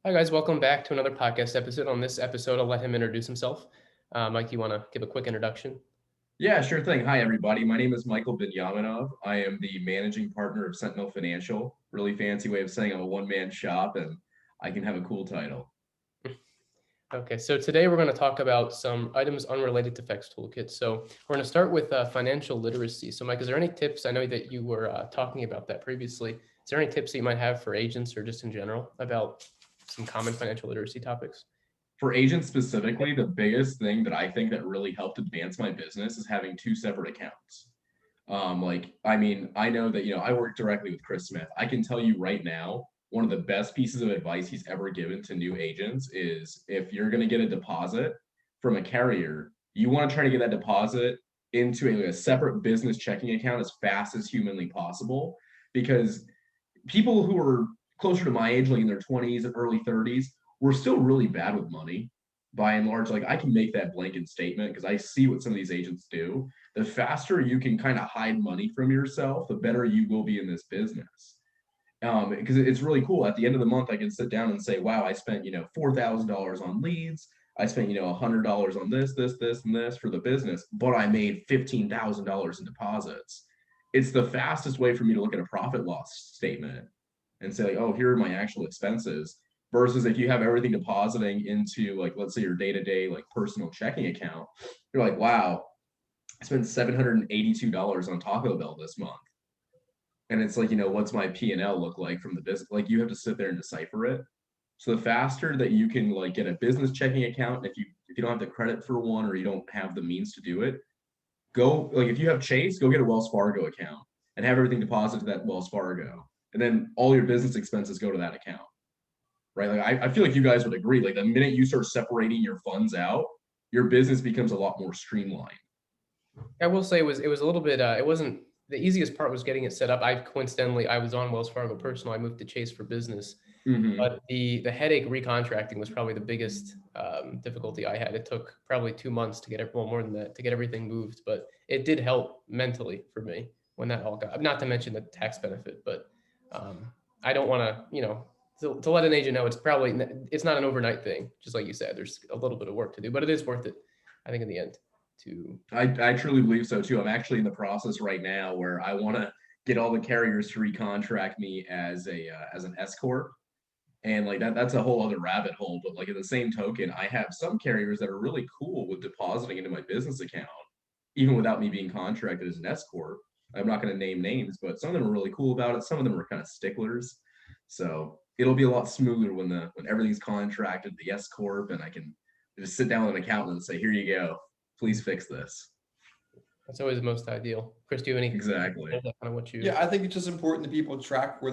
Hi, guys. Welcome back to another podcast episode. On this episode, I'll let him introduce himself. Mike, do you want to give a quick introduction? Yeah, sure thing. Hi, everybody. My name is Michael Binyaminov. I am the managing partner of Sentinel Financial. Really fancy way of saying I'm a one-man shop and I can have a cool title. Okay, so today we're going to talk about some items unrelated to FX Toolkit. So we're going to start with financial literacy. So, Mike, is there any tips? I know that you were talking about that previously. Is there any tips that you might have for agents or just in general about some common financial literacy topics? For agents specifically, the biggest thing that I think that really helped advance my business is having two separate accounts. I know that, I work directly with Chris Smith. I can tell you right now, one of the best pieces of advice he's ever given to new agents is if you're going to get a deposit from a carrier, you want to try to get that deposit into a separate business checking account as fast as humanly possible. Because people who are closer to my age, like in their 20s and early 30s, we're still really bad with money by and large. Like I can make that blanket statement because I see what some of these agents do. The faster you can kind of hide money from yourself, the better you will be in this business. Because it's really cool. At the end of the month, I can sit down and say, wow, I spent, $4,000 on leads. I spent, $100 on this, and this for the business, but I made $15,000 in deposits. It's the fastest way for me to look at a profit loss statement and say, like, oh, here are my actual expenses. Versus if you have everything depositing into, like, let's say your day-to-day, like, personal checking account, you're like, wow, I spent $782 on Taco Bell this month. And it's like, what's my P&L look like from the business? Like, you have to sit there and decipher it. So the faster that you can, like, get a business checking account, if you don't have the credit for one or you don't have the means to do it, go, like, if you have Chase, go get a Wells Fargo account and have everything deposited to that Wells Fargo. And then all your business expenses go to that account. Right? Like I feel like you guys would agree. Like the minute you start separating your funds out, your business becomes a lot more streamlined. I will say it was a little bit. It wasn't the easiest part was getting it set up. I was on Wells Fargo Personal. I moved to Chase for business, Mm-hmm. but the headache recontracting was probably the biggest difficulty I had. It took probably 2 months to get it, well, more than that, to get everything moved. But it did help mentally for me when that all got. Not to mention the tax benefit, but I don't want to, to let an agent know it's not an overnight thing. Just like you said, there's a little bit of work to do, but it is worth it. I think in the end. I truly believe so too. I'm actually in the process right now where I want to get all the carriers to recontract me as an S corp, and like that's a whole other rabbit hole. But like at the same token, I have some carriers that are really cool with depositing into my business account, even without me being contracted as an S corp. I'm not going to name names, but some of them are really cool about it. Some of them are kind of sticklers. So it'll be a lot smoother when everything's contracted, the S corp, and I can just sit down with an accountant and say, "Here you go. Please fix this." That's always the most ideal. Chris, do you have any Exactly. kind of what you? Yeah, I think it's just important that people track where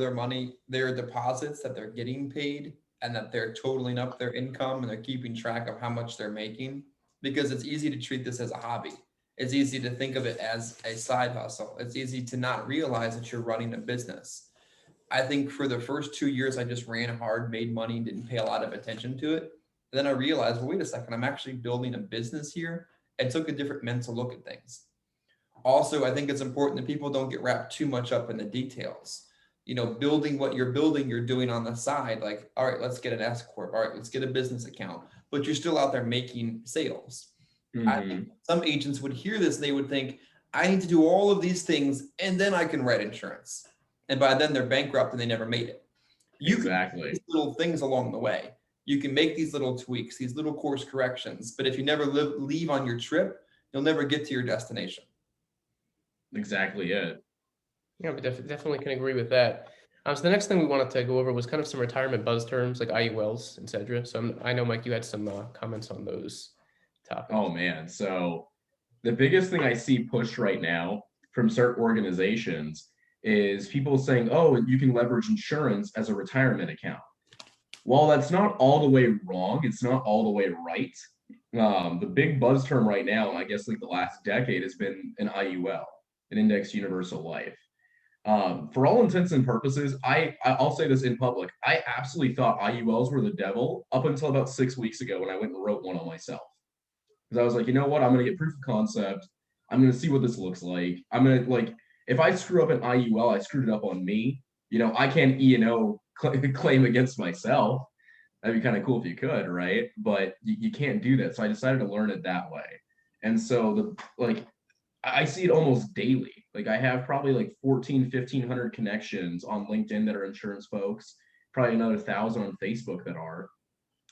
their deposits that they're getting paid, and that they're totaling up their income and they're keeping track of how much they're making, because it's easy to treat this as a hobby. It's easy to think of it as a side hustle. It's easy to not realize that you're running a business. I think for the first 2 years, I just ran hard, made money, and didn't pay a lot of attention to it. And then I realized, well, wait a second, I'm actually building a business here, and took a different mental look at things. Also, I think it's important that people don't get wrapped too much up in the details. Building what you're building, you're doing on the side. Like, all right, let's get an S corp. All right, let's get a business account. But you're still out there making sales. I think Mm-hmm. some agents would hear this and they would think, I need to do all of these things and then I can write insurance. And by then they're bankrupt and they never made it. You can do Exactly. these little things along the way. You can make these little tweaks, these little course corrections. But if you never leave on your trip, you'll never get to your destination. Exactly it. Yeah, we definitely can agree with that. So the next thing we wanted to go over was kind of some retirement buzz terms like IULs, etc. So I know, Mike, you had some comments on those topics. Oh man. So the biggest thing I see pushed right now from certain organizations is people saying, oh, you can leverage insurance as a retirement account. While that's not all the way wrong, it's not all the way right. The big buzz term right now, I guess like the last decade, has been an IUL, an Index Universal Life. For all intents and purposes, I'll say this in public. I absolutely thought IULs were the devil up until about 6 weeks ago when I went and wrote one on myself. Because I was like, you know what? I'm going to get proof of concept. I'm going to see what this looks like. I'm going to, like, if I screw up an IUL, I screwed it up on me. I can't E&O claim against myself. That'd be kind of cool if you could, right? But you can't do that. So I decided to learn it that way. And so I see it almost daily. Like I have probably like 1,500 connections on LinkedIn that are insurance folks, probably another 1,000 on Facebook that are.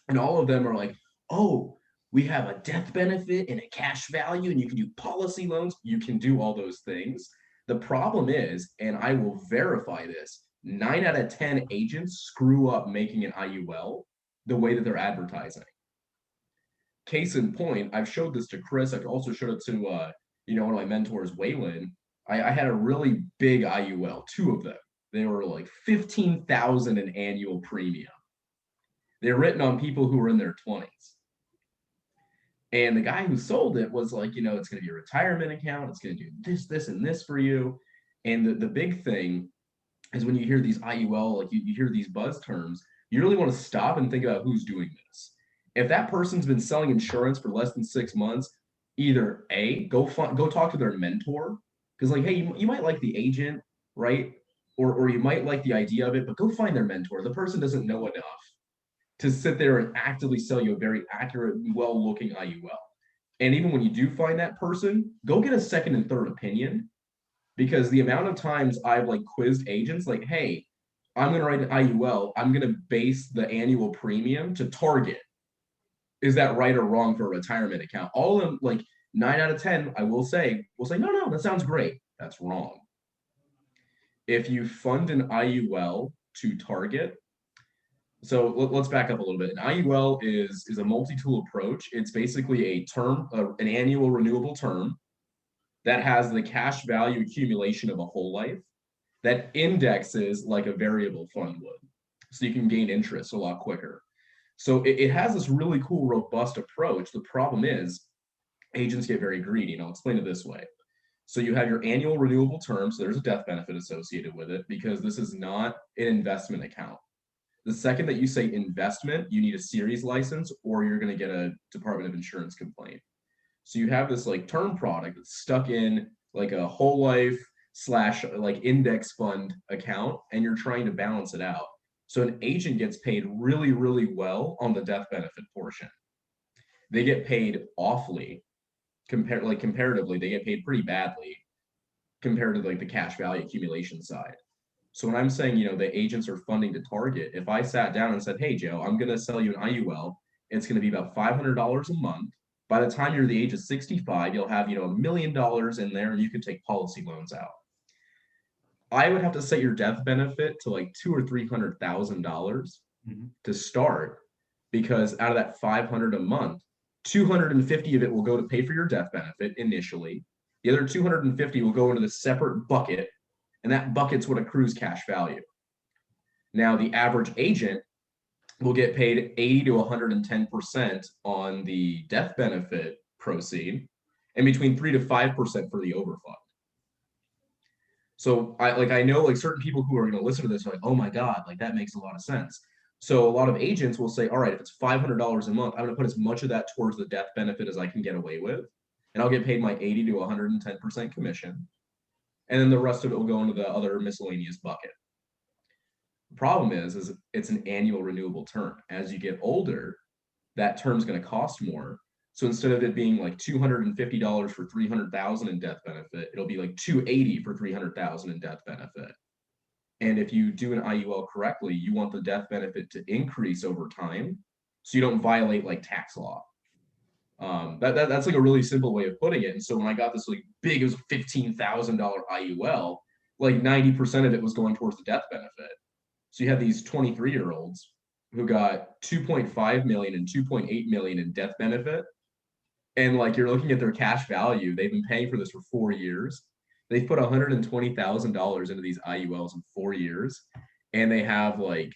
And all of them are like, oh, we have a death benefit and a cash value, and you can do policy loans. You can do all those things. The problem is, and I will verify this, 9 out of 10 agents screw up making an IUL the way that they're advertising. Case in point, I've showed this to Chris. I've also showed it to one of my mentors, Waylon. I had a really big IUL, 2 of them. They were like 15,000 in annual premium. They're written on people who were in their 20s. And the guy who sold it was like, it's going to be a retirement account. It's going to do this, this, and this for you. And the big thing is when you hear these IUL, like you hear these buzz terms, you really want to stop and think about who's doing this. If that person's been selling insurance for less than 6 months, either A, go talk to their mentor. Because like, hey, you might like the agent, right? Or you might like the idea of it, but go find their mentor. The person doesn't know enough to sit there and actively sell you a very accurate, well-looking IUL. And even when you do find that person, go get a second and third opinion, because the amount of times I've like quizzed agents like, hey, I'm going to write an IUL. I'm going to base the annual premium to target. Is that right or wrong for a retirement account? All of them, like 9 out of 10, I will say, no, that sounds great. That's wrong. If you fund an IUL to target, so let's back up a little bit. An IUL is a multi-tool approach. It's basically an annual renewable term that has the cash value accumulation of a whole life that indexes like a variable fund would. So you can gain interest a lot quicker. So it has this really cool, robust approach. The problem is agents get very greedy, and I'll explain it this way. So you have your annual renewable term, so there's a death benefit associated with it because this is not an investment account. The second that you say investment, you need a series license or you're going to get a Department of Insurance complaint. So you have this like term product that's stuck in like a whole life / like index fund account, and you're trying to balance it out. So an agent gets paid really, really well on the death benefit portion. They get paid awfully comparatively, they get paid pretty badly compared to like the cash value accumulation side. So when I'm saying, the agents are funding to target, if I sat down and said, hey, Joe, I'm going to sell you an IUL, it's going to be about $500 a month. By the time you're the age of 65, you'll have, $1 million in there and you could take policy loans out. I would have to set your death benefit to like $200,000 or $300,000 to start, because out of that 500 a month, 250 of it will go to pay for your death benefit initially. The other 250 will go into the separate bucket, and that bucket's what accrues cash value. Now, the average agent will get paid 80 to 110% on the death benefit proceed, and between 3 to 5% for the overfund. So I know like certain people who are going to listen to this are like, oh my God, like that makes a lot of sense. So a lot of agents will say, all right, if it's $500 a month, I'm going to put as much of that towards the death benefit as I can get away with, and I'll get paid my 80 to 110% commission. And then the rest of it will go into the other miscellaneous bucket. The problem is it's an annual renewable term. As you get older, that term's going to cost more. So instead of it being like $250 for $300,000 in death benefit, it'll be like $280 for $300,000 in death benefit. And if you do an IUL correctly, you want the death benefit to increase over time, so you don't violate like tax law. That's like a really simple way of putting it. And so when I got this like big, it was a $15,000 IUL, like 90% of it was going towards the death benefit. So you have these 23-year-olds who got 2.5 million and 2.8 million in death benefit. And like you're looking at their cash value, they've been paying for this for 4 years. They've put $120,000 into these IULs in 4 years, and they have like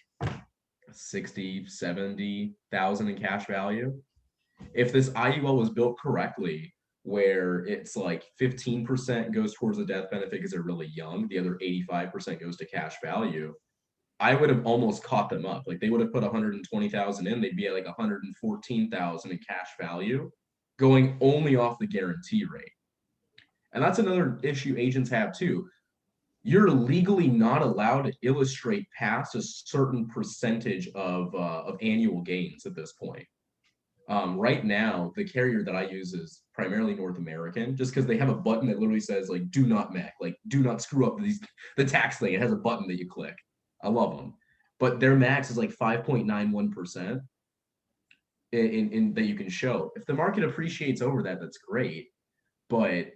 60, 70,000 in cash value. If this IUL was built correctly, where it's like 15% goes towards the death benefit because they're really young, the other 85% goes to cash value, I would have almost caught them up. Like they would have put 120,000 in, they'd be at like 114,000 in cash value, going only off the guarantee rate. And that's another issue agents have too. you're legally not allowed to illustrate past a certain percentage of annual gains at this point. Right now, the carrier that I use is primarily North American, just because they have a button that literally says like "Do not mech," like do not screw up the tax thing. It has a button that you click. I love them, but their max is like 5.91% in that you can show. If the market appreciates over that, that's great, but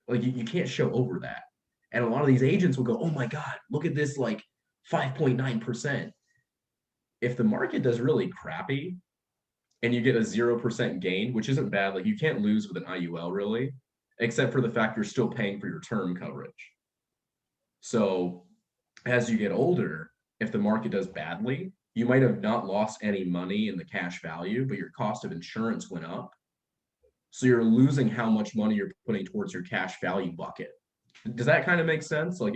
like you can't show over that. And a lot of these agents will go, "Oh my God, look at this like 5.9%." If the market does really crappy, and you get a 0% gain, which isn't bad. Like you can't lose with an IUL really, except for the fact you're still paying for your term coverage. So as you get older, if the market does badly, you might have not lost any money in the cash value, but your cost of insurance went up. So you're losing how much money you're putting towards your cash value bucket. Does that kind of make sense? Like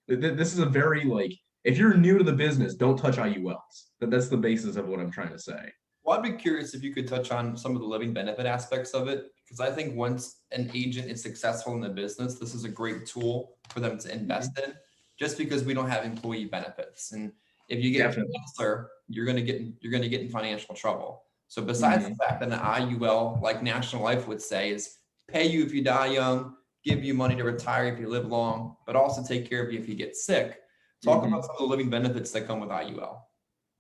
this is a very like, if you're new to the business, don't touch IULs. That's the basis of what I'm trying to say. Well, I'd be curious if you could touch on some of the living benefit aspects of it, because I think once an agent is successful in the business, this is a great tool for them to invest in, just because we don't have employee benefits. And if you get cancer, you're gonna get in financial trouble. So besides the fact that an IUL, like National Life would say, is pay you if you die young, give you money to retire if you live long, but also take care of you if you get sick. Talk about some of the living benefits that come with IUL.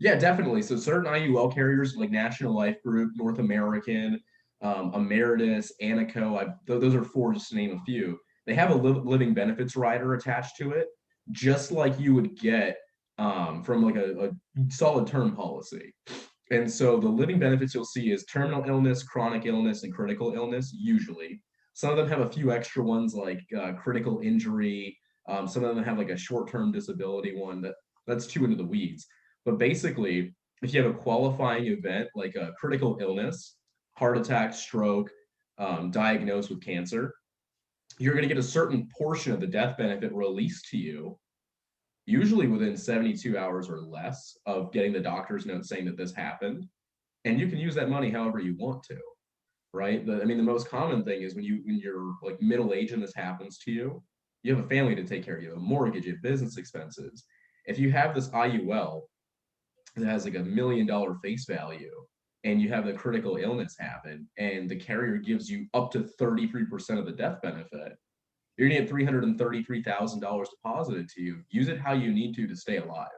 Yeah, definitely. So certain IUL carriers like National Life Group, North American, Emeritus, Anico, those are four just to name a few. They have a living benefits rider attached to it, just like you would get from like a solid term policy. And so the living benefits you'll see is terminal illness, chronic illness, and critical illness, usually. Some of them have a few extra ones like critical injury. Some of them have like a short-term disability one that's too into the weeds. But basically, if you have a qualifying event like a critical illness, heart attack, stroke, diagnosed with cancer, you're going to get a certain portion of the death benefit released to you, usually within 72 hours or less of getting the doctor's note saying that this happened. And you can use that money however you want to, right? The most common thing is when you're like middle age and this happens to you, you have a family to take care of, you have a mortgage, you have business expenses. If you have this IUL, that has like $1 million face value and you have the critical illness happen and the carrier gives you up to 33% of the death benefit, you're gonna get $333,000 deposited to you. Use it how you need to stay alive.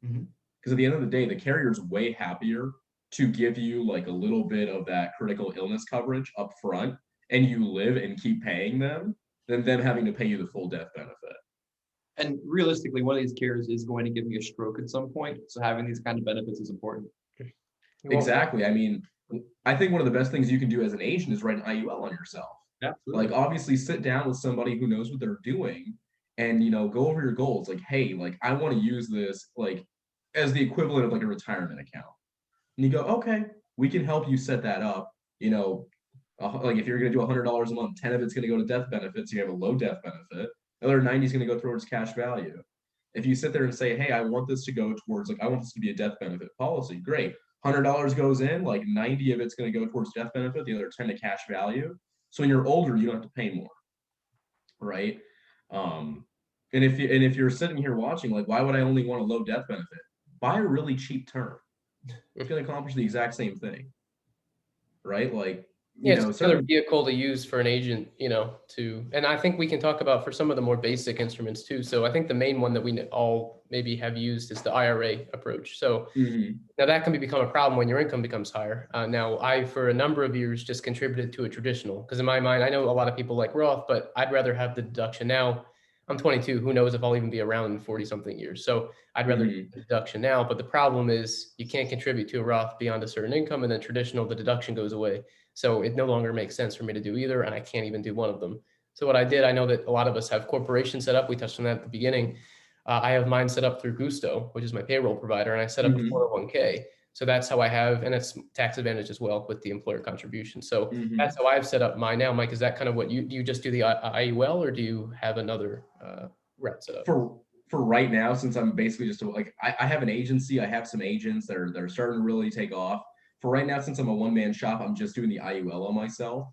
Because at the end of the day, the carrier is way happier to give you like a little bit of that critical illness coverage up front and you live and keep paying them than them having to pay you the full death benefit. And realistically, one of these carriers is going to give you a stroke at some point. So having these kind of benefits is important. Exactly. I mean, I think one of the best things you can do as an agent is write an IUL on yourself. Absolutely. Like obviously sit down with somebody who knows what they're doing and, go over your goals. Like, hey, like I want to use this like as the equivalent of like a retirement account. And you go, okay, we can help you set that up. Like if you're going to do $100 a month, 10 of it's going to go to death benefits. You have a low death benefit. The other 90 is going to go towards cash value. If you sit there and say, hey, I want this to go towards, like, I want this to be a death benefit policy, great. $100 goes in, like 90 of it's going to go towards death benefit, the other 10 to cash value. So when you're older, you don't have to pay more, right? And if you're sitting here watching, like, why would I only want a low death benefit? Buy a really cheap term. It's going to accomplish the exact same thing, right? Like, it's another vehicle to use for an agent, and I think we can talk about for some of the more basic instruments too. So I think the main one that we all maybe have used is the IRA approach. So now that can become a problem when your income becomes higher. Now I, for a number of years, just contributed to a traditional, because in my mind, I know a lot of people like Roth, but I'd rather have the deduction. Now I'm 22, who knows if I'll even be around in 40 something years. So I'd rather do the deduction now, but the problem is you can't contribute to a Roth beyond a certain income, and then traditional, the deduction goes away. So it no longer makes sense for me to do either, and I can't even do one of them. So what I did, I know that a lot of us have corporations set up. We touched on that at the beginning. I have mine set up through Gusto, which is my payroll provider, and I set up a 401k. So that's how I have, and it's tax advantage as well with the employer contribution. So that's how I've set up mine now. Mike, is that kind of what you just do the IUL, or do you have another route set up? For right now, since I'm basically just like, I have an agency, I have some agents that are starting to really take off. For right now, since I'm a one-man shop, I'm just doing the IUL on myself.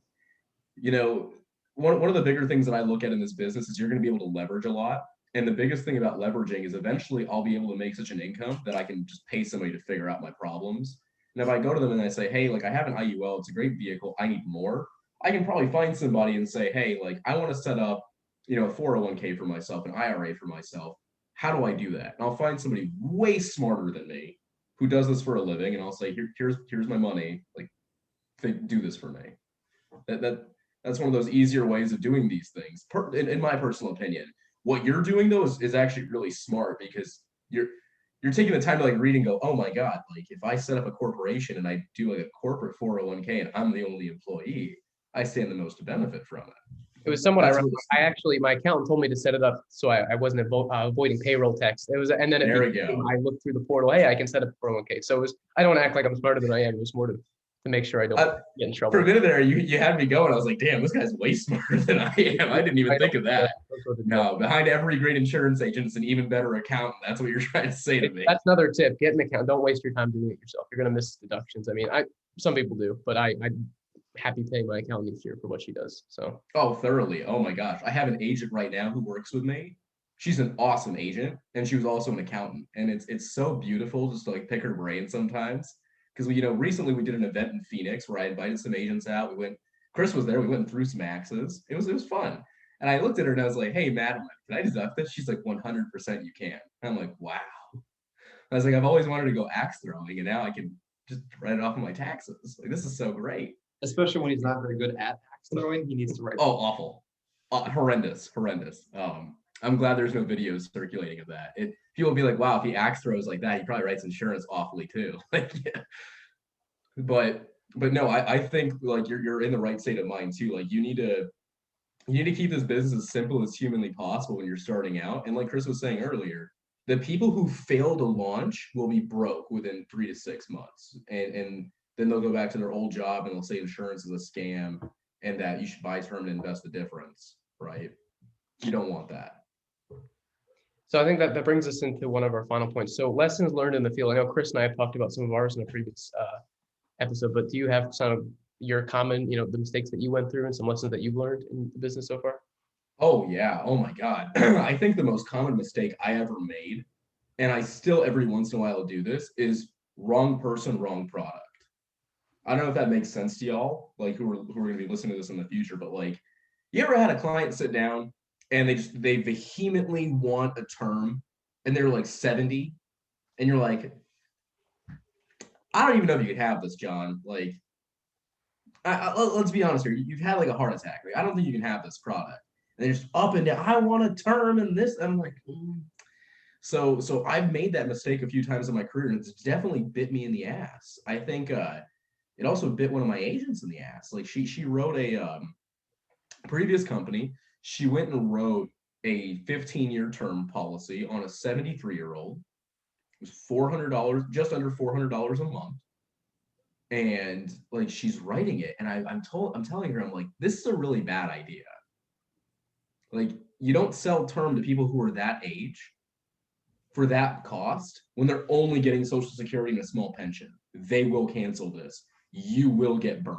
One of the bigger things that I look at in this business is you're going to be able to leverage a lot. And the biggest thing about leveraging is eventually I'll be able to make such an income that I can just pay somebody to figure out my problems. And if I go to them and I say, hey, like I have an IUL, it's a great vehicle, I need more, I can probably find somebody and say, hey, like I want to set up, a 401k for myself, an IRA for myself. How do I do that? And I'll find somebody way smarter than me who does this for a living, and I'll say, here's my money, like do this for me. That's one of those easier ways of doing these things, in my personal opinion. What you're doing though is actually really smart, because you're taking the time to like read and go, oh my God, like if I set up a corporation and I do like a corporate 401k and I'm the only employee, I stand the most to benefit from it. It was somewhat That's ironic. really I actually, my accountant told me to set it up so I wasn't avoiding payroll tax. It was, and then There we go. I looked through the portal. Hey, I can set up a 401k. So it was, I don't act like I'm smarter than I am. It was more to make sure I don't get in trouble. For a minute there, you had me going. I was like, damn, this guy's way smarter than I am. I didn't even think of that. No, behind every great insurance agent is an even better accountant. That's what you're trying to say to me. That's another tip. Get an account. Don't waste your time doing it yourself. You're going to miss deductions. I mean, some people do, but I'm happy paying my accountant each year for what she does. So. Oh, thoroughly. Oh my gosh. I have an agent right now who works with me. She's an awesome agent, and she was also an accountant. And it's so beautiful just to like pick her brain sometimes. Because recently we did an event in Phoenix where I invited some agents out. Chris was there. We went through some axes. It was fun. And I looked at her and I was like, hey, Madeline, can I deduct this? She's like, 100% you can. And I'm like, wow. I was like, I've always wanted to go axe throwing, and now I can just write it off of my taxes. Like, this is so great. Especially when he's not very good at axe throwing, he needs to write. Oh, awful. Horrendous. I'm glad there's no videos circulating of that. People will be like, wow, if he axe throws like that, he probably writes insurance awfully too. Like, yeah. But no, I think like you're in the right state of mind too. Like you need to keep this business as simple as humanly possible when you're starting out. And like Chris was saying earlier, the people who fail to launch will be broke within 3 to 6 months. And then they'll go back to their old job and they'll say insurance is a scam and that you should buy term and invest the difference, right? You don't want that. So I think that brings us into one of our final points. So lessons learned in the field. I know Chris and I have talked about some of ours in a previous episode, but do you have some of your common, the mistakes that you went through and some lessons that you've learned in the business so far? Oh yeah. Oh my God. I think the most common mistake I ever made, and I still every once in a while do this, is wrong person, wrong product. I don't know if that makes sense to y'all, like who are going to be listening to this in the future, but like, you ever had a client sit down and they vehemently want a term and they're like 70 and you're like, I don't even know if you could have this, John. Like, let's be honest here. You've had like a heart attack. Like, I don't think you can have this product. And they're just up and down. I want a term and this. I'm like, So I've made that mistake a few times in my career, and it's definitely bit me in the ass. I think it also bit one of my agents in the ass. Like she wrote a previous company. She went and wrote a 15-year term policy on a 73-year-old. It was $400, just under $400 a month. And like she's writing it, and I'm telling her, I'm like, this is a really bad idea. Like, you don't sell term to people who are that age for that cost when they're only getting Social Security and a small pension. They will cancel this. You will get burnt.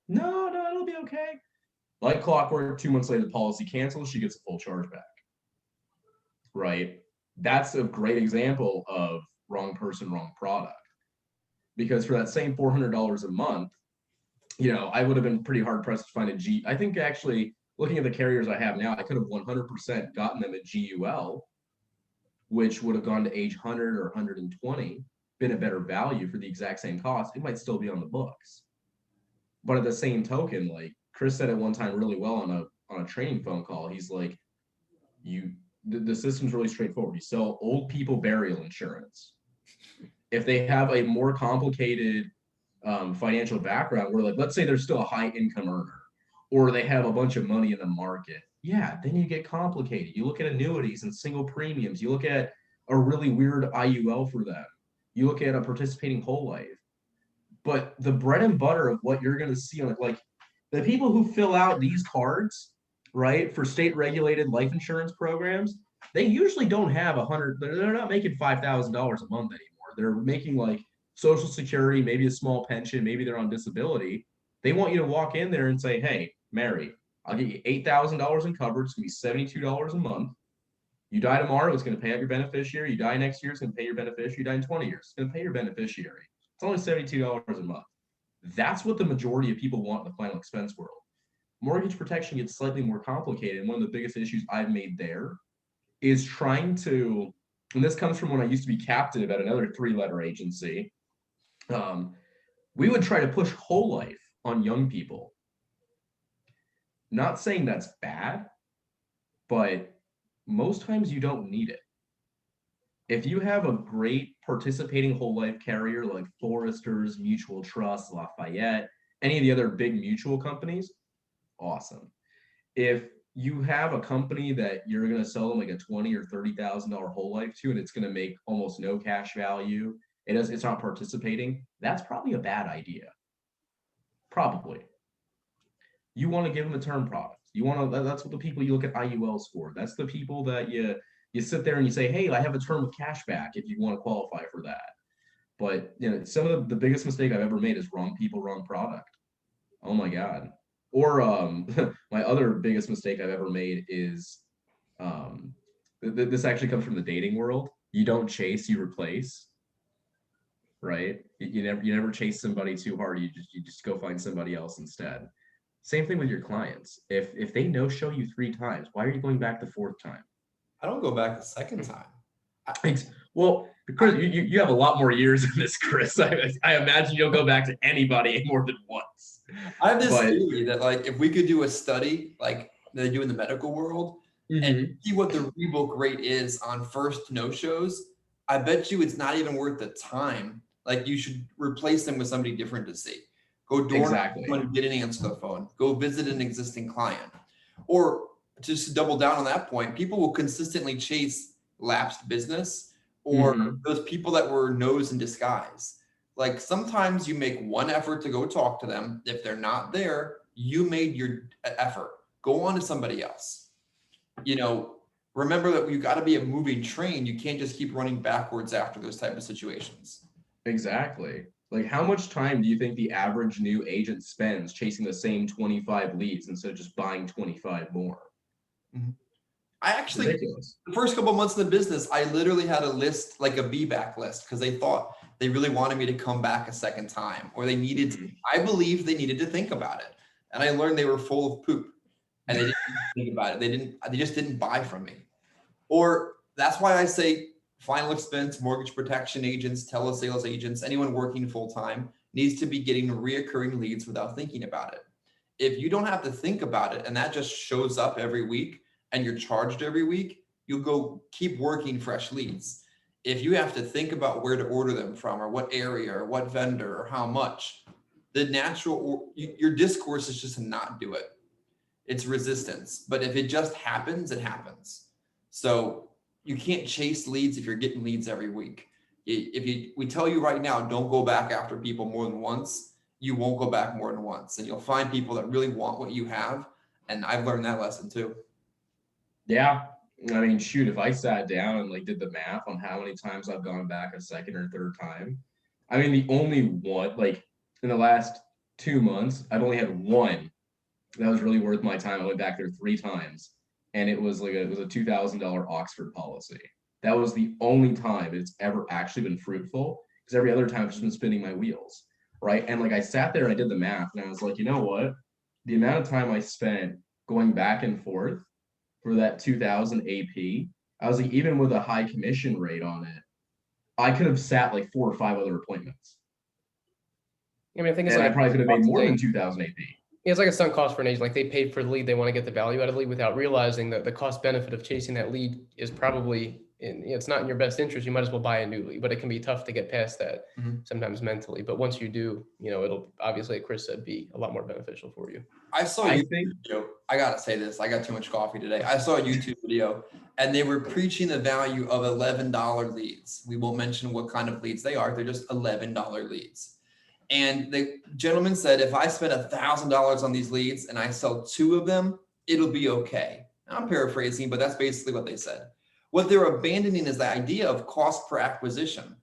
No, it'll be okay. Like clockwork, 2 months later, the policy cancels, she gets a full charge back. Right? That's a great example of wrong person, wrong product. Because for that same $400 a month, I would have been pretty hard pressed to find a G. I think actually, looking at the carriers I have now, I could have 100% gotten them a GUL, which would have gone to age 100 or 120, been a better value for the exact same cost. It might still be on the books. But at the same token, like Chris said at one time really well on a training phone call, he's like, the system's really straightforward. You sell old people burial insurance. If they have a more complicated financial background, where like, let's say they're still a high income earner, or they have a bunch of money in the market, yeah, then you get complicated. You look at annuities and single premiums. You look at a really weird IUL for them. You look at a participating whole life. But the bread and butter of what you're going to see on it, like the people who fill out these cards, right, for state regulated life insurance programs, they usually don't have they're not making $5,000 a month anymore. They're making like Social Security, maybe a small pension, maybe they're on disability. They want you to walk in there and say, hey, Mary, I'll get you $8,000 in coverage. It's going to be $72 a month. You die tomorrow, it's going to pay out your beneficiary. You die next year, it's going to pay your beneficiary. You die in 20 years, it's going to pay your beneficiary. It's only $72 a month. That's what the majority of people want in the final expense world. Mortgage protection gets slightly more complicated. And one of the biggest issues I've made there is trying to, and this comes from when I used to be captive at another 3-letter agency. We would try to push whole life on young people. Not saying that's bad, but most times you don't need it. If you have a great participating whole life carrier like Foresters, Mutual Trust, Lafayette, any of the other big mutual companies, awesome. If you have a company that you're going to sell them like a $20,000 or $30,000 whole life to, and it's going to make almost no cash value, it's not participating, that's probably a bad idea. Probably. You want to give them a term product. That's what the people you look at IULs for. That's the people that you sit there and you say, hey, I have a term with cash back if you want to qualify for that. But some of the biggest mistake I've ever made is wrong people, wrong product. Oh my God. Or my other biggest mistake I've ever made is this actually comes from the dating world. You don't chase, you replace. Right? You never chase somebody too hard. You just go find somebody else instead. Same thing with your clients. If they no-show you 3 times, why are you going back the 4th time? I don't go back the 2nd time. Well, Chris, you have a lot more years in this, Chris. I imagine you'll go back to anybody more than once. I have this theory that like if we could do a study like they do in the medical world and see what the rebook rate is on first no-shows, I bet you it's not even worth the time. Like you should replace them with somebody different to see. Go door and get an answer the phone. Go visit an existing client. Or just to double down on that point, people will consistently chase lapsed business or those people that were no's in disguise. Like sometimes you make one effort to go talk to them. If they're not there, you made your effort. Go on to somebody else. Remember that you got to be a moving train. You can't just keep running backwards after those type of situations. Exactly. Like how much time do you think the average new agent spends chasing the same 25 leads instead of just buying 25 more? I actually, the first couple of months in the business, I literally had a list, like a be-back list, because they thought they really wanted me to come back a second time, or they needed to, I believe they needed to think about it. And I learned they were full of poop and they didn't think about it. They just didn't buy from me. Or that's why I say final expense, mortgage protection agents, telesales agents, anyone working full-time needs to be getting reoccurring leads without thinking about it. If you don't have to think about it and that just shows up every week and you're charged every week, you'll go keep working fresh leads. If you have to think about where to order them from or what area or what vendor or how much, your discourse is just to not do it. It's resistance. But if it just happens, it happens. So you can't chase leads if you're getting leads every week. We tell you right now, don't go back after people more than once, you won't go back more than once. And you'll find people that really want what you have. And I've learned that lesson too. Yeah. I mean, shoot, if I sat down and did the math on how many times I've gone back a second or third time, I mean, the only one, in the last 2 months, I've only had one that was really worth my time. I went back there 3 times. And it was a $2,000 Oxford policy. That was the only time it's ever actually been fruitful, because every other time I've just been spinning my wheels, right? And I sat there and I did the math and I was like, you know what? The amount of time I spent going back and forth for that 2,000 AP, I was like, even with a high commission rate on it, I could have sat 4 or 5 other appointments. I mean, I think I probably could have made more than 2,000 AP. It's like a sunk cost for an agent. Like they paid for the lead, they want to get the value out of the lead without realizing that the cost benefit of chasing that lead is probably it's not in your best interest. You might as well buy a new lead, but it can be tough to get past that sometimes mentally. But once you do, it'll obviously, like Chris said, be a lot more beneficial for you. I gotta say this. I got too much coffee today. I saw a YouTube video and they were preaching the value of $11 leads. We won't mention what kind of leads they are. They're just $11 leads. And the gentleman said, if I spend $1,000 on these leads and I sell 2 of them, it'll be okay. I'm paraphrasing, but that's basically what they said. What they're abandoning is the idea of cost per acquisition.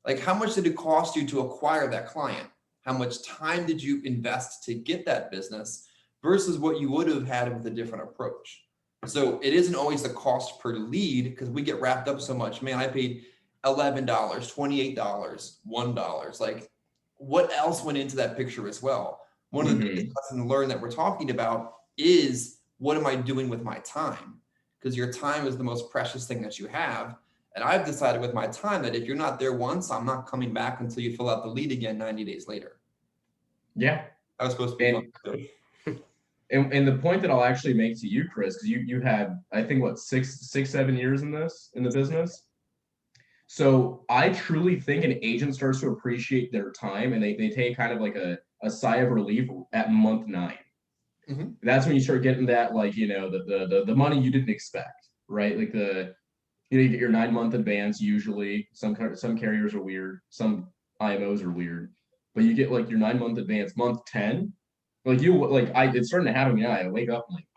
Like how much did it cost you to acquire that client? How much time did you invest to get that business versus what you would have had with a different approach? So it isn't always the cost per lead because we get wrapped up so much. Man, I paid $11, $28, $1. Like, what else went into that picture as well? One of the biggest lessons learned that we're talking about is, what am I doing with my time? Because your time is the most precious thing that you have. And I've decided with my time that if you're not there once, I'm not coming back until you fill out the lead again 90 days later. Yeah. That was supposed to be fun. And the point that I'll actually make to you, Chris, because you had, I think, what, 7 years in the business. So I truly think an agent starts to appreciate their time, and they take kind of like a sigh of relief at month 9. Mm-hmm. That's when you start getting that, like, the money you didn't expect, right? Like you get your 9-month advance usually. Some carriers are weird, some IMOs are weird, but you get like your 9-month advance month 10. Like it's starting to happen now. I wake up like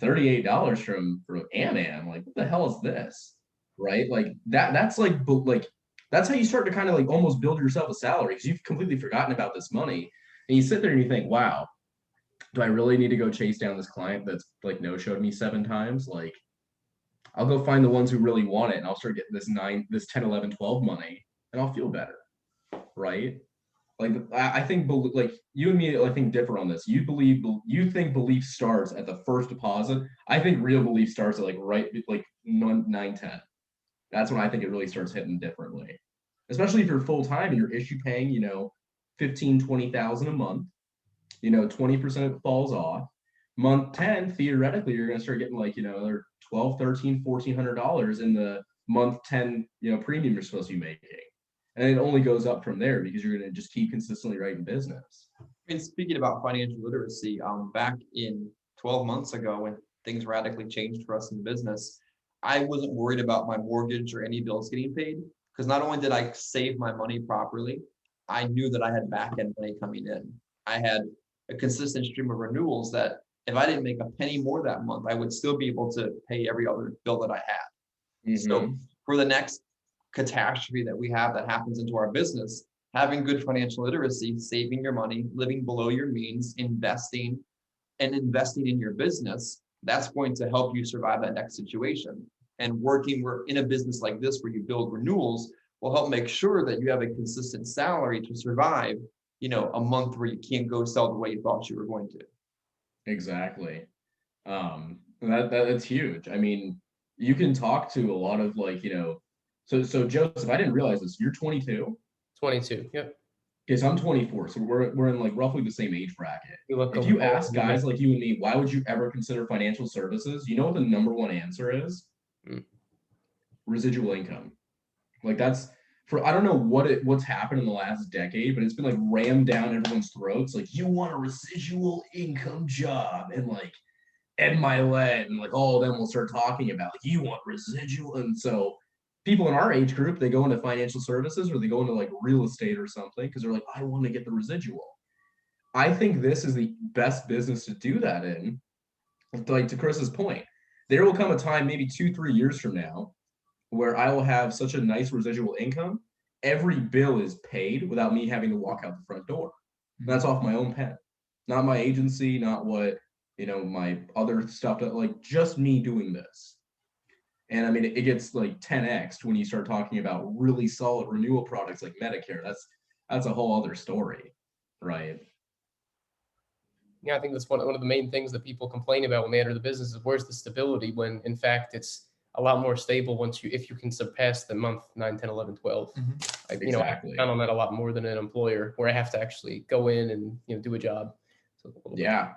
$38 from Am. Like, what the hell is this? Right? Like that's that's how you start to kind of like almost build yourself a salary, because you've completely forgotten about this money. And you sit there and you think, wow, do I really need to go chase down this client that's like no-showed me 7 times? Like, I'll go find the ones who really want it, and I'll start getting this 10, 11, 12 money, and I'll feel better. Right? Like, I think, like, you and me, I think, differ on this. You think belief starts at the first deposit. I think real belief starts at like 9, 10. That's when I think it really starts hitting differently. Especially if you're full-time and you're issue paying, 15, 20,000 a month, 20% falls off. Month 10, theoretically, you're going to start getting like, another $1,200, $1,300, $1,400 in the month 10, premium you're supposed to be making. And it only goes up from there because you're going to just keep consistently writing business. And speaking about financial literacy, back in 12 months ago, when things radically changed for us in the business, I wasn't worried about my mortgage or any bills getting paid, because not only did I save my money properly, I knew that I had back end money coming in. I had a consistent stream of renewals that if I didn't make a penny more that month, I would still be able to pay every other bill that I had. So for the next catastrophe that we have that happens into our business, having good financial literacy, saving your money, living below your means, investing in your business, that's going to help you survive that next situation. And we're in a business like this where you build renewals will help make sure that you have a consistent salary to survive, a month where you can't go sell the way you thought you were going to. Exactly. That's huge. I mean, you can talk to a lot of so Joseph, I didn't realize this. You're 22. 22. Yep. Okay, so I'm 24. So we're in like roughly the same age bracket. If you ask guys like you and me, why would you ever consider financial services? You know what the number one answer is? Residual income. Like, that's I don't know what's happened in the last decade, but it's been like rammed down everyone's throats. Like, you want a residual income job, and like Ed Milet and like all of them will start talking about like, you want residual. And so people in our age group, they go into financial services or they go into like real estate or something because they're like, I want to get the residual. I think this is the best business to do that in. Like, to Chris's point, there will come a time, maybe 2-3 years from now, where I will have such a nice residual income, every bill is paid without me having to walk out the front door. That's off my own pen, not my agency, not what, my other stuff, that like just me doing this. And I mean, it gets like 10x when you start talking about really solid renewal products like Medicare. That's a whole other story, right? Yeah, I think that's one of the main things that people complain about when they enter the business is, where's the stability, when in fact it's a lot more stable if you can surpass the month 9, 10, 11, 12. Exactly. I count on that a lot more than an employer where I have to actually go in and do a job. So yeah.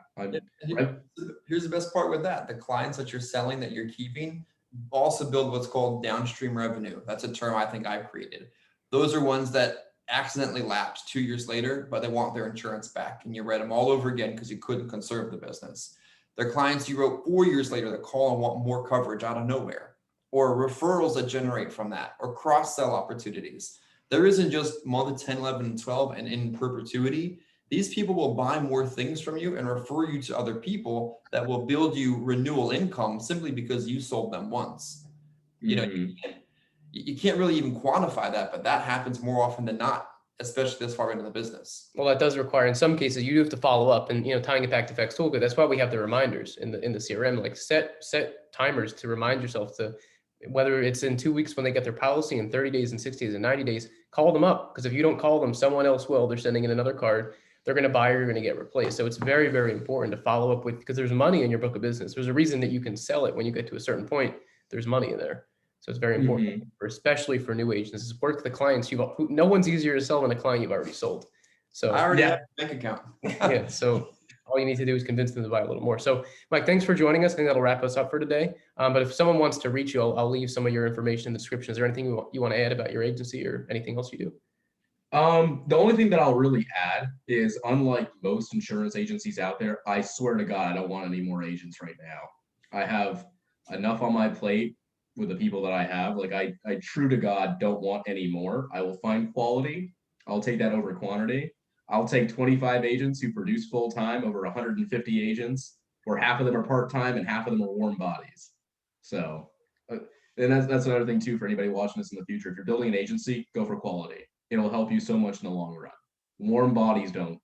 Here's the best part with that. The clients that you're selling, that you're keeping, also build what's called downstream revenue. That's a term I think I created. Those are ones that accidentally lapsed 2 years later, but they want their insurance back, and you read them all over again because you couldn't conserve the business. They're clients you wrote 4 years later that call and want more coverage out of nowhere, or referrals that generate from that, or cross-sell opportunities. There isn't just month 10, 11, and 12 and in perpetuity. These people will buy more things from you and refer you to other people that will build you renewal income simply because you sold them once. You can't really even quantify that, but that happens more often than not especially this far into the business. Well, that does require, in some cases, you have to follow up, and tying it back to Facts Toolkit. That's why we have the reminders in the CRM. Like set timers to remind yourself to, whether it's in 2 weeks when they get their policy, in 30 days, and 60 days, and 90 days, call them up. Because if you don't call them, someone else will. They're sending in another card. They're going to buy, or you're going to get replaced. So it's very, very important to follow up with, because there's money in your book of business. There's a reason that you can sell it when you get to a certain point. There's money in there. So it's very important, especially for new agents, is work with the clients. No one's easier to sell than a client you've already sold. So I already have a bank account. yeah. So all you need to do is convince them to buy a little more. So Mike, thanks for joining us. I think that'll wrap us up for today. But if someone wants to reach you, I'll leave some of your information in the description. Is there anything you want to add about your agency or anything else you do? The only thing that I'll really add is, unlike most insurance agencies out there, I swear to God, I don't want any more agents right now. I have enough on my plate with the people that I have. Like I true to God don't want any more. I will find quality. I'll take that over quantity. I'll take 25 agents who produce full time over 150 agents, where half of them are part time and half of them are warm bodies. So, and that's another thing too for anybody watching this in the future. If you're building an agency, go for quality. It'll help you so much in the long run. Warm bodies don't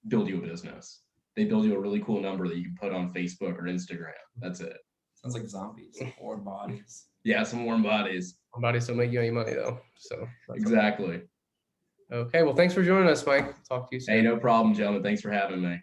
build you a business. They build you a really cool number that you can put on Facebook or Instagram. That's it. Sounds like zombies, warm bodies. Yeah, some warm bodies. Warm bodies don't make you any money though. So exactly. Okay. Well, thanks for joining us, Mike. Talk to you soon. Hey, no problem, gentlemen. Thanks for having me.